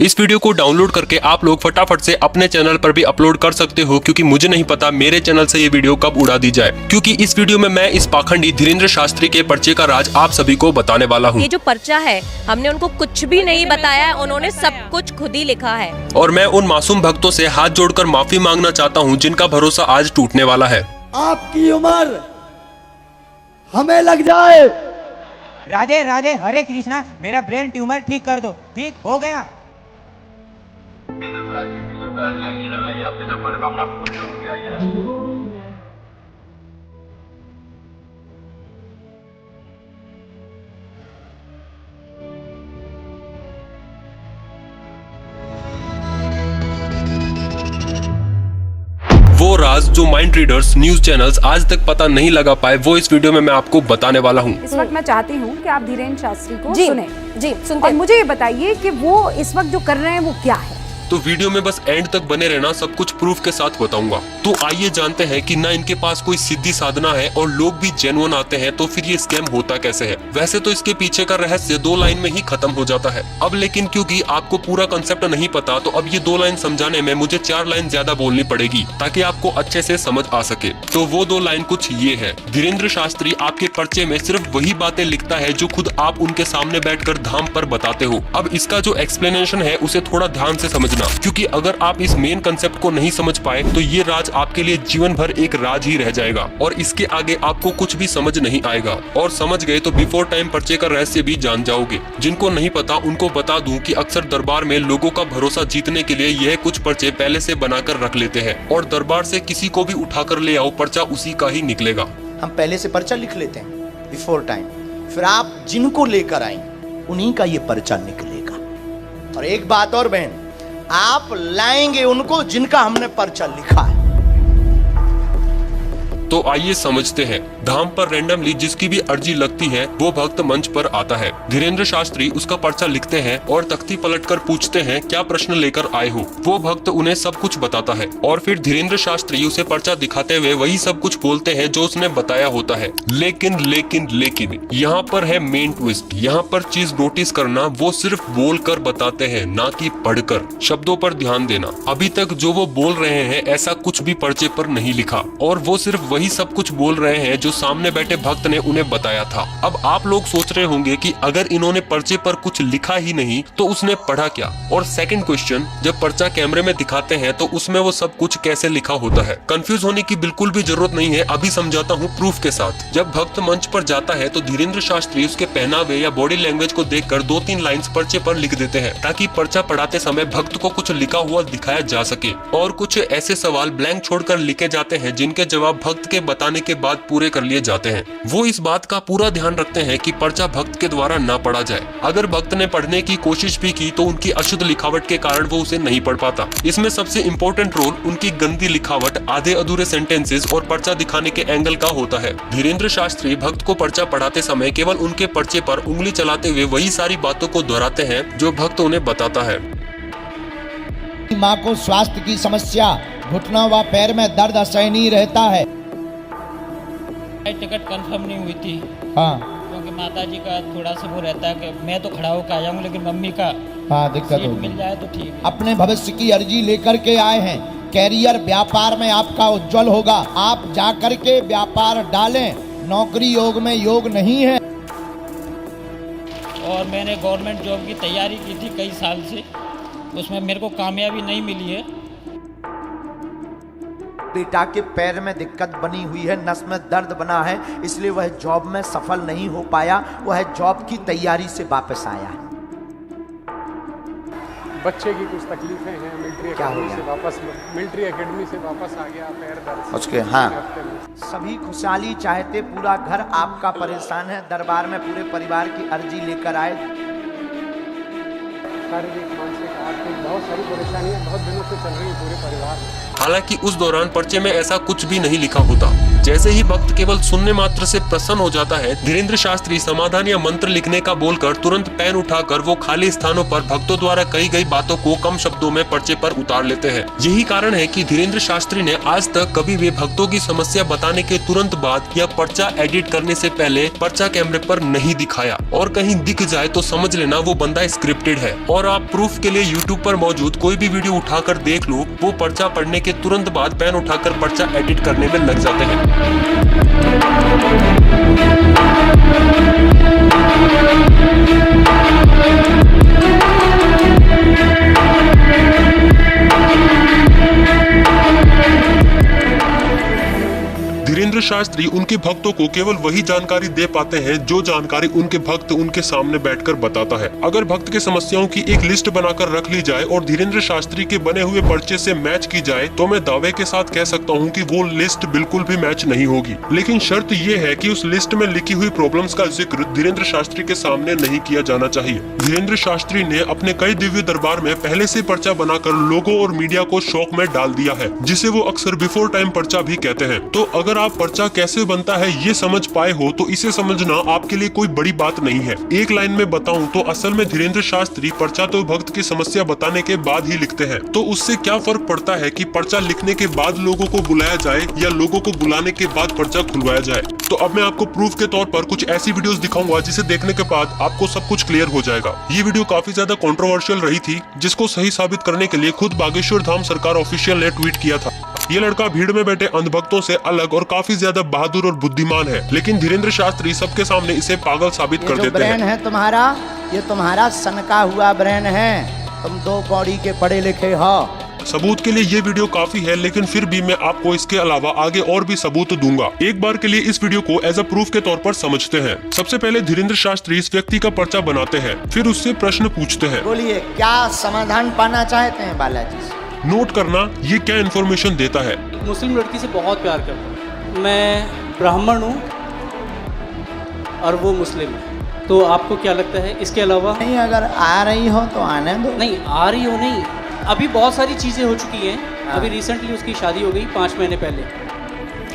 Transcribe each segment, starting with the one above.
इस वीडियो को डाउनलोड करके आप लोग फटाफट से अपने चैनल पर भी अपलोड कर सकते हो, क्योंकि मुझे नहीं पता मेरे चैनल से ये वीडियो कब उड़ा दी जाए, क्योंकि इस वीडियो में मैं इस पाखंडी धीरेन्द्र शास्त्री के पर्चे का राज आप सभी को बताने वाला हूँ। ये जो पर्चा है हमने उनको कुछ भी नहीं बताया, उन्होंने सब कुछ खुद ही लिखा है। और मैं उन मासूम भक्तों से हाथ जोड़कर माफी मांगना चाहता हूँ जिनका भरोसा आज टूटने वाला है। आपकी उम्र हमें लग जाए। राधे राधे हरे कृष्णा, मेरा ब्रेन ट्यूमर ठीक कर दो। ठीक हो गया। वो राज जो माइंड रीडर्स न्यूज चैनल्स आज तक पता नहीं लगा पाए, वो इस वीडियो में मैं आपको बताने वाला हूँ। इस वक्त मैं चाहती हूँ कि आप धीरेन्द्र शास्त्री को जी, सुने। जी सुनते और मुझे ये बताइए कि वो इस वक्त जो कर रहे हैं वो क्या है। तो वीडियो में बस एंड तक बने रहना, सब कुछ प्रूफ के साथ बताऊंगा। तो आइए जानते हैं कि ना इनके पास कोई सिद्धि साधना है और लोग भी जेन्युइन आते हैं, तो फिर ये स्कैम होता कैसे है। वैसे तो इसके पीछे का रहस्य 2 लाइन में ही खत्म हो जाता है। अब लेकिन क्योंकि आपको पूरा कंसेप्ट नहीं पता, तो अब ये 2 लाइन समझाने में मुझे 4 लाइन ज्यादा बोलनी पड़ेगी, ताकि आपको अच्छे से समझ आ सके। तो वो 2 लाइन कुछ ये है। धीरेन्द्र शास्त्री आपके पर्चे में सिर्फ वही बातें लिखता है जो खुद आप उनके सामने बैठकर धाम पर बताते हो। अब इसका जो एक्सप्लेनेशन है उसे थोड़ा ध्यान से समझना, क्योंकि अगर आप इस मेन कंसेप्ट को नहीं समझ पाए तो ये राज आपके लिए जीवन भर एक राज ही रह जाएगा और इसके आगे आपको कुछ भी समझ नहीं आएगा। और समझ गए तो बिफोर टाइम पर्चे का रहस्य भी जान जाओगे। जिनको नहीं पता उनको बता दूं कि अक्सर दरबार में लोगों का भरोसा जीतने के लिए यह कुछ पर्चे पहले से बनाकर रख लेते हैं, और दरबार से किसी को भी उठाकर ले आओ, पर्चा उसी का ही निकलेगा। हम पहले से पर्चा लिख लेते हैं बिफोर टाइम, फिर आप जिनको लेकर आएंगे उन्हीं का ये पर्चा निकलेगा। और एक बात और बहन, आप लाएंगे उनको जिनका हमने पर्चा लिखा है। तो आइए समझते हैं। धाम पर रैंडमली जिसकी भी अर्जी लगती है वो भक्त मंच पर आता है। धीरेन्द्र शास्त्री उसका पर्चा लिखते हैं और तख्ती पलटकर पूछते हैं क्या प्रश्न लेकर आए हो। वो भक्त उन्हें सब कुछ बताता है और फिर धीरेन्द्र शास्त्री उसे पर्चा दिखाते हुए वही सब कुछ बोलते हैं जो उसने बताया होता है। लेकिन लेकिन लेकिन यहाँ पर है मेन ट्विस्ट। यहाँ पर चीज नोटिस करना, वो सिर्फ बोल कर बताते हैं, ना कि पढ़कर। शब्दों पर ध्यान देना। अभी तक जो वो बोल रहे हैं ऐसा कुछ भी पर्चे पर नहीं लिखा, और वो सिर्फ वही सब कुछ बोल रहे हैं जो सामने बैठे भक्त ने उन्हें बताया था। अब आप लोग सोच रहे होंगे कि अगर इन्होंने पर्चे पर कुछ लिखा ही नहीं तो उसने पढ़ा क्या। और सेकंड क्वेश्चन, जब पर्चा कैमरे में दिखाते हैं तो उसमें वो सब कुछ कैसे लिखा होता है। कंफ्यूज होने की बिल्कुल भी जरूरत नहीं है, अभी समझाता हूँ प्रूफ के साथ। जब भक्त मंच पर जाता है तो धीरेन्द्र शास्त्री उसके पहनावे या बॉडी लैंग्वेज को देखकर 2-3 लाइंस पर्चे पर लिख देते हैं, ताकि पर्चा पढ़ाते समय भक्त को कुछ लिखा हुआ दिखाया जा सके। और कुछ ऐसे सवाल ब्लैंक छोड़कर लिखे जाते हैं जिनके जवाब भक्त के बताने के बाद पूरे कर लिए जाते हैं। वो इस बात का पूरा ध्यान रखते हैं कि पर्चा भक्त के द्वारा ना पढ़ा जाए। अगर भक्त ने पढ़ने की कोशिश भी की तो उनकी अशुद्ध लिखावट के कारण वो उसे नहीं पढ़ पाता। इसमें सबसे इम्पोर्टेंट रोल उनकी गंदी लिखावट, आधे अधूरे सेंटेंसेस और पर्चा दिखाने के एंगल का होता है। धीरेन्द्र शास्त्री भक्त को पर्चा पढ़ाते समय केवल उनके पर्चे पर उंगली चलाते हुए वही सारी बातों को दोहराते हैं जो भक्त उन्हें बताता है। माँ को स्वास्थ्य की समस्या, घुटना व पैर में दर्द असहनीय रहता है। टिकट कंफर्म नहीं हुई थी। हाँ, क्योंकि माता जी का थोड़ा सा वो रहता है कि मैं तो खड़ा होकर आ जाऊँ, लेकिन मम्मी का हाँ दिक्कत सीट होगी। मिल जाए तो ठीक है। अपने भविष्य की अर्जी लेकर के आए हैं। कैरियर व्यापार में आपका उज्जवल होगा। आप जाकर के व्यापार डालें। नौकरी योग में योग नहीं है। और मैंने गवर्नमेंट जॉब की तैयारी की थी कई साल से, उसमें मेरे को कामयाबी नहीं मिली है। बेटा के पैर में दिक्कत बनी हुई है, नस में दर्द बना है, इसलिए वह जॉब में सफल नहीं हो पाया। वह जॉब की तैयारी से वापस आया है। बच्चे की कुछ तकलीफें हैं, मिलिट्री एकेडमी से वापस आ गया, पैर दर्द उसके हाँ सभी खुशहाली चाहते, पूरा घर आपका परेशान है। दरबार में पूरे परिवार की अर्जी लेकर आए। शारीरिक, मानसिक, आर्थिक बहुत सारी परेशानियां बहुत दिनों से चल रही है पूरे परिवार में। हालांकि उस दौरान पर्चे में ऐसा कुछ भी नहीं लिखा होता। जैसे ही भक्त केवल सुनने मात्र से प्रसन्न हो जाता है, धीरेन्द्र शास्त्री समाधान या मंत्र लिखने का बोलकर तुरंत पेन उठाकर वो खाली स्थानों पर भक्तों द्वारा कही गई बातों को कम शब्दों में पर्चे पर उतार लेते हैं। यही कारण है कि धीरेन्द्र शास्त्री ने आज तक कभी भी भक्तों की समस्या बताने के तुरंत बाद या पर्चा एडिट करने से पहले पर्चा कैमरे पर नहीं दिखाया, और कहीं दिख जाए तो समझ लेना वो बंदा स्क्रिप्टेड है। और आप प्रूफ के लिए यूट्यूब पर मौजूद कोई भी वीडियो उठाकर देख लो, वो पर्चा पढ़ने के तुरंत बाद पेन उठाकर पर्चा एडिट करने में लग जाते हैं। धीरेन्द्र शास्त्री उनके भक्तों को केवल वही जानकारी दे पाते हैं जो जानकारी उनके भक्त उनके सामने बैठकर बताता है। अगर भक्त के समस्याओं की एक लिस्ट बनाकर रख ली जाए और धीरेन्द्र शास्त्री के बने हुए पर्चे से मैच की जाए तो मैं दावे के साथ कह सकता हूं कि वो लिस्ट बिल्कुल भी मैच नहीं होगी। लेकिन शर्त ये है कि उस लिस्ट में लिखी हुई प्रॉब्लम्स का जिक्र धीरेन्द्र शास्त्री के सामने नहीं किया जाना चाहिए। धीरेन्द्र शास्त्री ने अपने कई दिव्य दरबार में पहले से पर्चा बनाकर लोगों और मीडिया को शौक में डाल दिया है, जिसे वो अक्सर बिफोर टाइम पर्चा भी कहते हैं। तो अगर आप पर्चा कैसे बनता है ये समझ पाए हो तो इसे समझना आपके लिए कोई बड़ी बात नहीं है। एक लाइन में बताऊं तो असल में धीरेन्द्र शास्त्री पर्चा तो भक्त की समस्या बताने के बाद ही लिखते हैं। तो उससे क्या फर्क पड़ता है कि पर्चा लिखने के बाद लोगों को बुलाया जाए या लोगों को बुलाने के बाद पर्चा खुलवाया जाए। तो अब मैं आपको प्रूफ के तौर पर कुछ ऐसी वीडियोस दिखाऊंगा जिसे देखने के बाद आपको सब कुछ क्लियर हो जाएगा। ये वीडियो काफी ज्यादा कंट्रोवर्शियल रही थी, जिसको सही साबित करने के लिए खुद बागेश्वर धाम सरकार ऑफिशियल ने ट्वीट किया था। ये लड़का भीड़ में बैठे अंधभक्तों से अलग और काफी ज्यादा बहादुर और बुद्धिमान है, लेकिन धीरेन्द्र शास्त्री सबके सामने इसे पागल साबित कर देते ब्रेन हैं। है तुम्हारा, ये तुम्हारा सनका हुआ ब्रेन है, तुम 2 कौड़ी के पढ़े लिखे हो। सबूत के लिए ये वीडियो काफी है, लेकिन फिर भी मैं आपको इसके अलावा आगे और भी सबूत दूंगा। एक बार के लिए इस वीडियो को एज अ प्रूफ के तौर पर समझते हैं। सबसे पहले धीरेन्द्र शास्त्री इस व्यक्ति का पर्चा बनाते हैं, फिर उससे प्रश्न पूछते हैं। बोलिए क्या समाधान पाना चाहते हैं बालाजी से? नोट करना ये क्या इन्फॉर्मेशन देता है। मुस्लिम लड़की से बहुत प्यार करता हूँ, मैं ब्राह्मण हूँ और वो मुस्लिम है, तो आपको क्या लगता है? इसके अलावा नहीं, अगर आ रही हो तो आने दो। नहीं आ रही हो, नहीं, अभी बहुत सारी चीज़ें हो चुकी हैं। अभी रिसेंटली उसकी शादी हो गई 5 महीने पहले।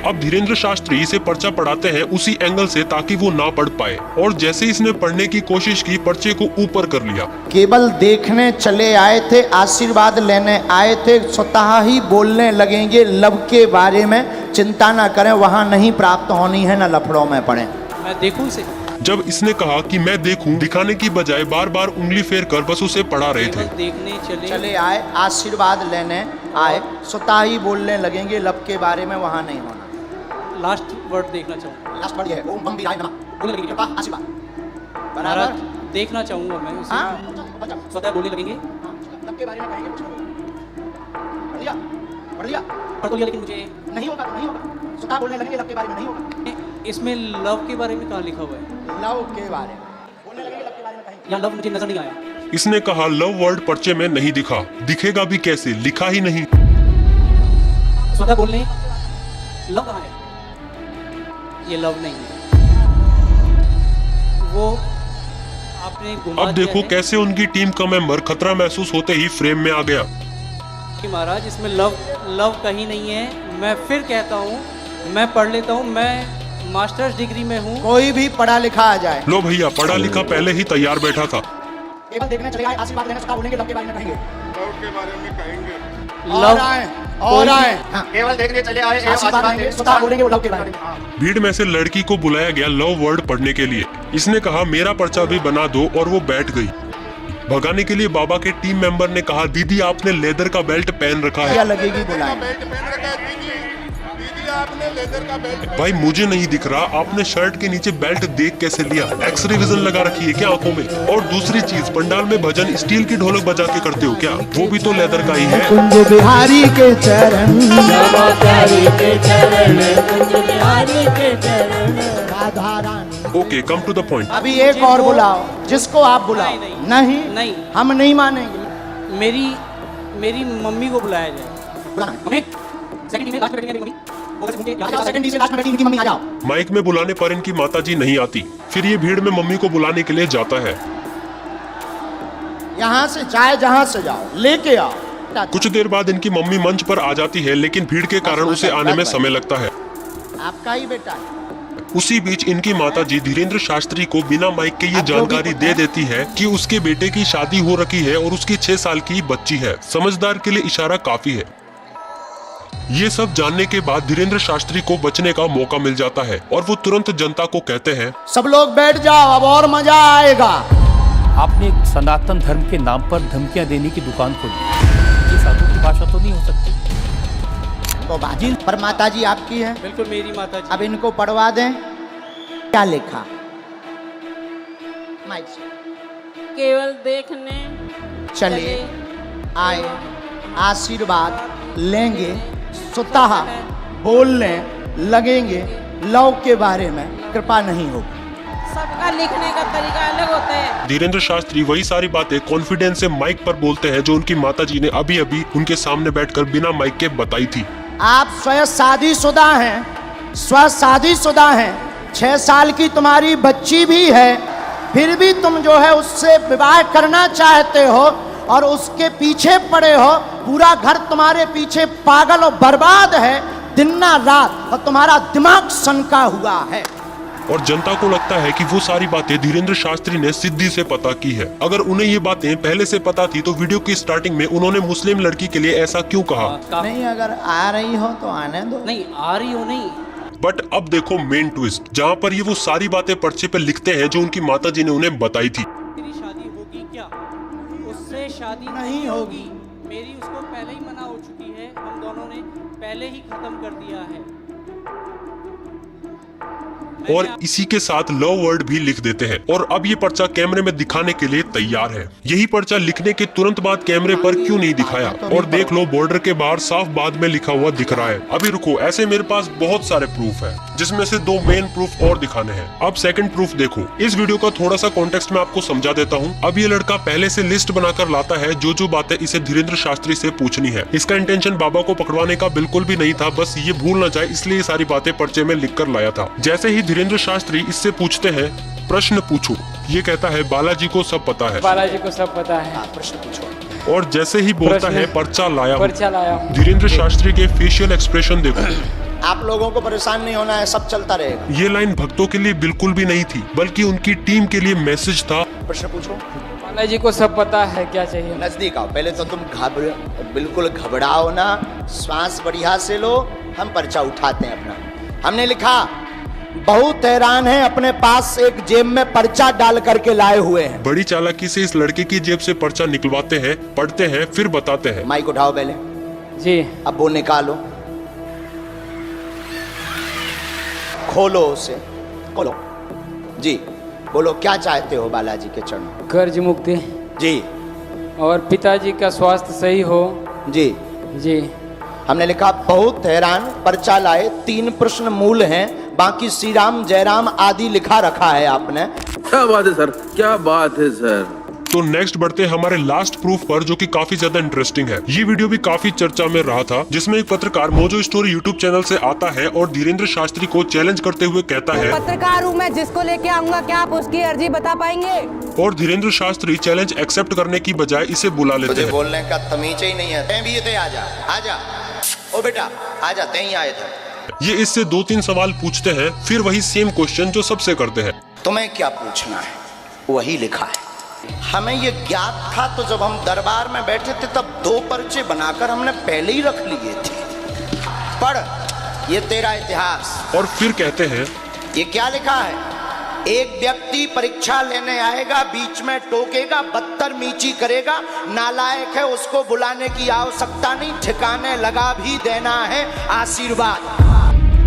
अब धीरेन्द्र शास्त्री इसे पर्चा पढ़ाते हैं उसी एंगल से ताकि वो ना पढ़ पाए, और जैसे इसने पढ़ने की कोशिश की पर्चे को ऊपर कर लिया। केवल देखने चले आए थे, आशीर्वाद लेने आए थे, स्वतः ही बोलने लगेंगे लव के बारे में। चिंता ना करें, वहाँ नहीं प्राप्त होनी है, न लफड़ों में पड़े। मैं देखूँ इसे? जब इसने कहा कि मैं देखूं, दिखाने की बजाय बार बार उंगली फेर कर बस उसे पढ़ा रहे थे। देखने चले आए, आशीर्वाद लेने आए, स्वतः ही बोलने लगेंगे लब के बारे में, वहाँ नहीं होना। लास्ट वर्ड देखना चाहूँगा। लास्ट वर्ड ये है, ओम बम बिराय नमः, बोलने लगेंगे कृपा आशीर्वाद। बराबर देखना चाहूँगा मैं उसे। हाँ, स्वतः बोलने लगेंगे लब के बारे में कहेंगे, कुछ पढ़ लिया, पढ़ लिया, पढ़ तो लिया, लेकिन मुझे नहीं होगा तो नहीं होगा। स्वतः बोलने लगेंगे लब के बारे में, नहीं होगा। इसमें लव के बारे में कहाँ लिखा हुआ है? लव के बारे में बोलने लगेंगे, लब के बारे में कहेंगे। यहाँ लव मुझे नजर नहीं आया। इसने कहा लव वर्ड पर्चे में नहीं दिखा, दिखेगा भी कैसे, लिखा ही नहीं। स्वतः बोलने लव कहाँ है? ये लव नहीं है, वो आपने घुमा अब देखो कैसे उनकी टीम का मेंबर खतरा महसूस होते ही फ्रेम में आ गया। महाराज इसमें लव कहीं नहीं है। मैं फिर कहता हूँ, मैं पढ़ लेता हूँ, मैं मास्टर्स डिग्री में हूँ। कोई भी पढ़ा लिखा आ जाए। लो भैया, पढ़ा लिखा पहले ही तैयार बैठा था। केवल देखने चले आए, आशीर्वाद लेने स्वतः बोलेंगे लब के बारे में कहेंगे। लव के बारे में कहेंगे। और आए, और आए, केवल देखने चले आए, आशीर्वाद लेंगे स्वतः बोलेंगे लब के बारे में। भीड़ में से लड़की को बुलाया गया लव वर्ड पढ़ने के लिए। इसने कहा मेरा पर्चा भी बना दो, और वो बैठ गई। भगाने के लिए बाबा के टीम मेंबर ने कहा दीदी आपने लेदर का बेल्ट पहन रखा है। क्या लगेगी बुलाए? भाई मुझे नहीं दिख रहा, आपने शर्ट के नीचे बेल्ट देख कैसे लिया? एक्सरे विजन लगा रखी है क्या आंखों में? और दूसरी चीज, पंडाल में भजन स्टील की ढोलक बजा के करते हो क्या? वो भी तो लेदर का ही है। कुंज बिहारी के चरण, Radha Rani. Okay, come to the point. अभी एक और बुलाओ, जिसको आप बुलाओ। नहीं, नहीं, हम नहीं मानेंगे। मेरी मम्मी को बुलाया जाए। माइक में बुलाने पर इनकी माताजी नहीं आती, फिर ये भीड़ में मम्मी को बुलाने के लिए जाता है। यहाँ से चाहे जहाँ से जाओ, लेके आओ। कुछ देर बाद इनकी मम्मी मंच पर आ जाती है, लेकिन भीड़ के कारण उसे आने में समय लगता है। आपका ही बेटा है। उसी बीच इनकी माताजी धीरेन्द्र शास्त्री को बिना माइक के ये जानकारी दे देती है कि उसके बेटे की शादी हो रखी है और उसकी 6 साल की बच्ची है। समझदार के लिए इशारा काफी है। ये सब जानने के बाद धीरेन्द्र शास्त्री को बचने का मौका मिल जाता है और वो तुरंत जनता को कहते हैं, सब लोग बैठ जाओ, अब और मजा आएगा। आपने एक सनातन धर्म के नाम पर धमकियां देने की दुकान खोली। ये साधु की भाषा तो नहीं हो सकती। तो बाजी पर माताजी आपकी है। बिल्कुल मेरी माता जी। अब इनको पढ़वा दें। क्या लिखा? माइक से। केवल देखने चले आए, आशीर्वाद लेंगे, स्वतः बोलने लगेंगे, लव के बारे में कृपा नहीं होगी। सबका लिखने का तरीका अलग होता है। धीरेन्द्र शास्त्री वही सारी बातें कॉन्फिडेंस से माइक पर बोलते हैं जो उनकी माताजी ने अभी अभी उनके सामने बैठकर बिना माइक के बताई थी। आप स्वयं शादीशुदा हैं, 6 साल की तुम्हारी बच्ची भी है, फिर भी तुम जो है उससे विवाह करना चाहते हो और उसके पीछे पड़े हो। पूरा घर तुम्हारे पीछे पागल और बर्बाद है दिन ना रात, और तुम्हारा दिमाग सनका हुआ है। और जनता को लगता है कि वो सारी बातें धीरेन्द्र शास्त्री ने सिद्धि से पता की है। अगर उन्हें ये बातें पहले से पता थी तो वीडियो की स्टार्टिंग में उन्होंने मुस्लिम लड़की के लिए ऐसा क्यों कहा? नहीं, अगर आ रही हो तो आने दो। नहीं आ रही हो नहीं। बट अब देखो मेन ट्विस्ट, जहाँ पर ये वो सारी बातें पर्चे पे लिखते हैं जो उनकी माताजी ने उन्हें बताई थी। तेरी शादी होगी क्या? उससे शादी नहीं होगी। मेरी उसको पहले ही मना हो चुकी है। हम दोनों ने पहले ही खत्म कर दिया है। और इसी के साथ लव वर्ड भी लिख देते हैं। और अब ये पर्चा कैमरे में दिखाने के लिए तैयार है। यही पर्चा लिखने के तुरंत बाद कैमरे पर क्यों नहीं दिखाया? और देख लो बॉर्डर के बाहर साफ बाद में लिखा हुआ दिख रहा है। अभी रुको, ऐसे मेरे पास बहुत सारे प्रूफ है जिसमें से 2 मेन प्रूफ और दिखाने हैं। अब सेकंड प्रूफ देखो। इस वीडियो का थोड़ा सा कॉन्टेक्स्ट मैं आपको समझा देता हूँ। अब ये लड़का पहले से लिस्ट बनाकर लाता है जो बातें इसे धीरेन्द्र शास्त्री से पूछनी है। इसका इंटेंशन बाबा को पकड़वाने का बिल्कुल भी नहीं था, बस ये भूल न जाए इसलिए ये सारी बातें पर्चे में लिख कर लाया था। जैसे ही धीरेन्द्र शास्त्री इससे पूछते हैं, प्रश्न पूछो, ये कहता है बालाजी को सब पता है। बालाजी को सब पता है। प्रश्न पूछो। और जैसे ही बोलता है पर्चा लाया हूं, पर्चा लाया हूं। धीरेन्द्र शास्त्री के फेशियल एक्सप्रेशन देखो। आप लोगों को परेशान नहीं होना है, सब चलता रहेगा। ये लाइन भक्तों के लिए बिल्कुल भी नहीं थी, बल्कि उनकी टीम के लिए मैसेज था। प्रश्न पूछो। बालाजी को सब पता है, क्या चाहिए? नजदीक आओ। पहले तो तुम बिल्कुल घबराओ ना, श्वास बढ़िया से लो। हम पर्चा उठाते हैं अपना। हमने लिखा, बहुत हैरान है, अपने पास एक जेब में पर्चा डाल करके लाए हुए हैं। बड़ी चालाकी से इस लड़के की जेब से पर्चा निकलवाते हैं, पढ़ते हैं, फिर बताते हैं। माइक उठाओ पहले जी। अब वो निकालो, खोलो उसे, खोलो जी। बोलो क्या चाहते हो बालाजी के चरणों? कर्ज मुक्ति जी। और पिताजी का स्वास्थ्य सही हो जी। जी। हमने लिखा, बहुत हैरान, पर्चा लाए, 3 प्रश्न मूल हैं, बाकी श्री राम जयराम आदि लिखा रखा है आपने। क्या बात है सर, क्या बात है सर। तो नेक्स्ट बढ़ते हैं हमारे लास्ट प्रूफ पर, जो कि काफी ज्यादा इंटरेस्टिंग है। ये वीडियो भी काफी चर्चा में रहा था, जिसमें एक पत्रकार मोजो स्टोरी यूट्यूब चैनल से आता है और धीरेन्द्र शास्त्री को चैलेंज करते हुए कहता है, पत्रकार हूँ मैं, जिसको लेके आऊंगा क्या आप उसकी अर्जी बता पाएंगे? और धीरेन्द्र शास्त्री चैलेंज एक्सेप्ट करने की बजाय इसे बुला लेते तुझे हैं। बोलने का तमीज ही नहीं है। तैं भी ये थे, आजा आजा, ओ बेटा आजा, तैं ही आए थे। ये इससे 2-3 सवाल पूछते हैं, फिर वही सेम क्वेश्चन जो सबसे करते हैं। तुम्हें क्या पूछना है? वही लिखा है। हमें ये ज्ञात था तो जब हम दरबार में बैठे थे तब 2 पर्चे बनाकर हमने पहले ही रख लिए थे। पढ़, ये तेरा इतिहास। और फिर कहते हैं, ये क्या लिखा है? एक व्यक्ति परीक्षा लेने आएगा, बीच में टोकेगा, बदतमीजी करेगा, नालायक है, उसको बुलाने की आवश्यकता नहीं, ठिकाने लगा भी देना है आशीर्वाद।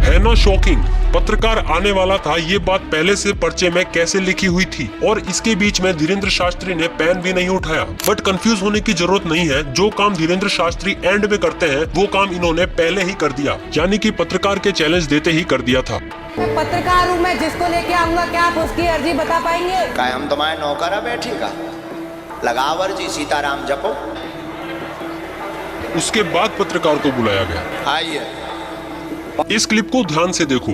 है ना शॉकिंग? पत्रकार आने वाला था, ये बात पहले से पर्चे में कैसे लिखी हुई थी, और इसके बीच में धीरेन्द्र शास्त्री ने पेन भी नहीं उठाया। बट कंफ्यूज होने की जरूरत नहीं है, जो काम धीरेन्द्र शास्त्री एंड में करते हैं वो काम इन्होंने पहले ही कर दिया, यानी कि पत्रकार के चैलेंज देते ही कर दिया था। मैं पत्रकार हूँ मैं, जिसको लेके आऊंगा क्या आप उसकी अर्जी बता पाएंगे? क्या हम तुम्हारे नौकरा बैठेगा? लगाओ अर्जी, सीताराम जपो। उसके बाद पत्रकार को बुलाया गया। आइए, इस क्लिप को ध्यान से देखो।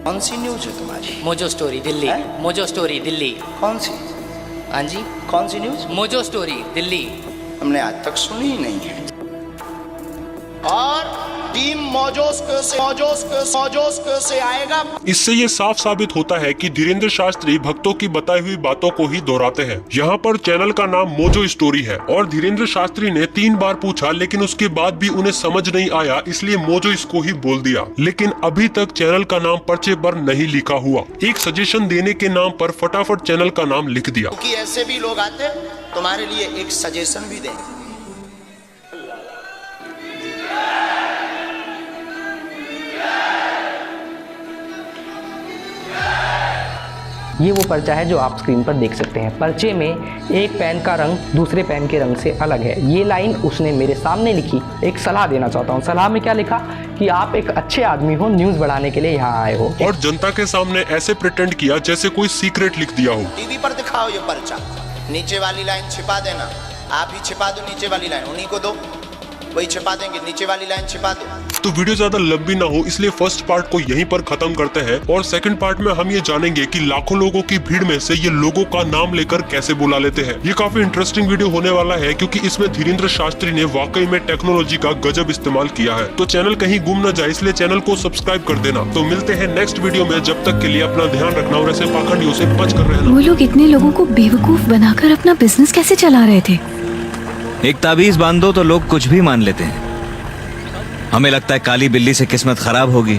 कौन सी न्यूज है तुम्हारी? Mojo story Delhi. Mojo story Delhi. कौन सी? हाँ जी, कौन सी न्यूज? Mojo story Delhi. हमने आज तक सुनी ही नहीं है। और टीम मौजोस्को से आएगा। इससे ये साफ साबित होता है कि धीरेन्द्र शास्त्री भक्तों की बताई हुई बातों को ही दोहराते हैं। यहाँ पर चैनल का नाम मोजो स्टोरी है और धीरेन्द्र शास्त्री ने 3 बार पूछा, लेकिन उसके बाद भी उन्हें समझ नहीं आया, इसलिए मोजो इसको ही बोल दिया। लेकिन अभी तक चैनल का नाम पर्चे पर नहीं लिखा हुआ। एक सजेशन देने के नाम पर फटाफट चैनल का नाम लिख दिया। क्योंकि ऐसे भी लोग आते तुम्हारे लिए एक सजेशन भी दें। ये वो पर्चा है जो आप स्क्रीन पर देख सकते हैं। पर्चे में एक पेन का रंग दूसरे पेन के रंग से अलग है। ये लाइन उसने मेरे सामने लिखी। एक सलाह देना चाहता हूँ। सलाह में क्या लिखा कि आप एक अच्छे आदमी हो, न्यूज़ बढ़ाने के लिए यहाँ आए हो, और जनता के सामने ऐसे प्रिटेंड किया जैसे कोई सीक्रेट लिख दिया हो। टीवी पर दिखाओ ये पर्चा, नीचे वाली लाइन छिपा देना। आप ही छिपा दो नीचे वाली लाइन, उन्हीं को दो, वही छिपा देंगे। नीचे वाली लाइन छिपा दो। तो वीडियो ज्यादा लंबी ना हो, इसलिए फर्स्ट पार्ट को यहीं पर खत्म करते हैं और सेकंड पार्ट में हम ये जानेंगे कि लाखों लोगों की भीड़ में से ये लोगों का नाम लेकर कैसे बुला लेते हैं। ये काफी इंटरेस्टिंग वीडियो होने वाला है, क्योंकि इसमें धीरेन्द्र शास्त्री ने वाकई में टेक्नोलॉजी का गजब इस्तेमाल किया है। तो चैनल कहीं गुम न जाए, इसलिए चैनल को सब्सक्राइब कर देना। तो मिलते हैं नेक्स्ट वीडियो में। जब तक के लिए अपना ध्यान रखना और ऐसे पाखंडियों से बच कर रहना। वो लोग इतने लोगों को बेवकूफ बनाकर अपना बिजनेस कैसे चला रहे थे? एक ताबीज बांध दो तो लोग कुछ भी मान लेते हैं। हमें लगता है काली बिल्ली से किस्मत खराब होगी।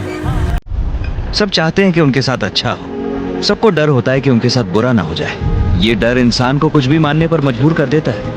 सब चाहते हैं कि उनके साथ अच्छा हो, सबको डर होता है कि उनके साथ बुरा ना हो जाए। ये डर इंसान को कुछ भी मानने पर मजबूर कर देता है।